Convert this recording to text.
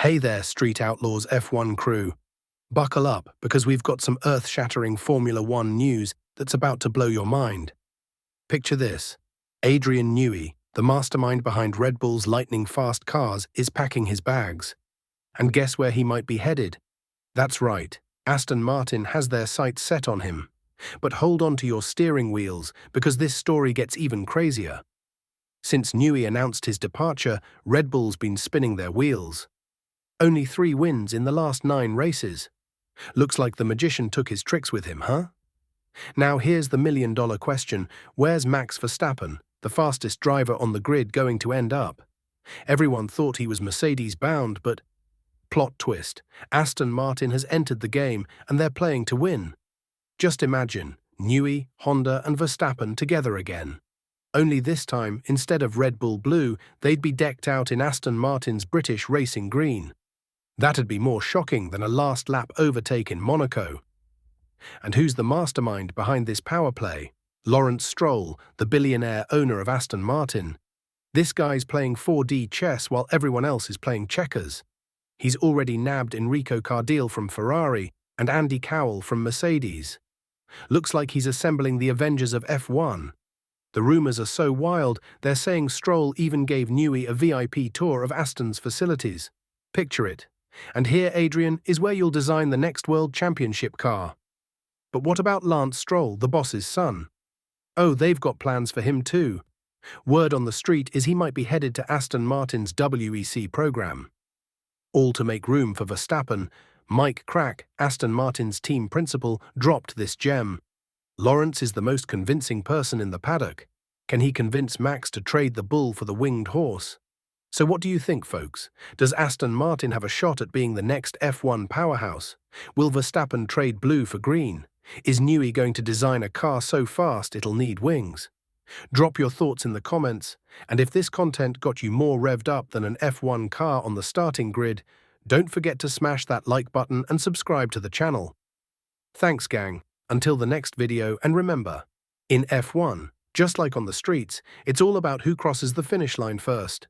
Hey there, Street Outlaws F1 crew. Buckle up, because we've got some earth-shattering Formula One news that's about to blow your mind. Picture this. Adrian Newey, the mastermind behind Red Bull's lightning-fast cars, is packing his bags. And guess where he might be headed? That's right, Aston Martin has their sights set on him. But hold on to your steering wheels, because this story gets even crazier. Since Newey announced his departure, Red Bull's been spinning their wheels. Only 3 wins in the last 9 races. Looks like the magician took his tricks with him, huh? Now here's the million-dollar question: where's Max Verstappen, the fastest driver on the grid, going to end up? Everyone thought he was Mercedes-bound, but plot twist, Aston Martin has entered the game and they're playing to win. Just imagine, Newey, Honda and Verstappen together again. Only this time, instead of Red Bull blue, they'd be decked out in Aston Martin's British racing green. That'd be more shocking than a last-lap overtake in Monaco. And who's the mastermind behind this power play? Lawrence Stroll, the billionaire owner of Aston Martin. This guy's playing 4D chess while everyone else is playing checkers. He's already nabbed Enrico Cardile from Ferrari and Andy Cowell from Mercedes. Looks like he's assembling the Avengers of F1. The rumors are so wild, they're saying Stroll even gave Newey a VIP tour of Aston's facilities. Picture it. And here, Adrian, is where you'll design the next World Championship car. But what about Lance Stroll, the boss's son? Oh, they've got plans for him too. Word on the street is he might be headed to Aston Martin's WEC program. All to make room for Verstappen. Mike Crack, Aston Martin's team principal, dropped this gem. Lawrence is the most convincing person in the paddock. Can he convince Max to trade the bull for the winged horse? So what do you think, folks? Does Aston Martin have a shot at being the next F1 powerhouse? Will Verstappen trade blue for green? Is Newey going to design a car so fast it'll need wings? Drop your thoughts in the comments, and if this content got you more revved up than an F1 car on the starting grid, don't forget to smash that like button and subscribe to the channel. Thanks, gang. Until the next video, and remember, in F1, just like on the streets, it's all about who crosses the finish line first.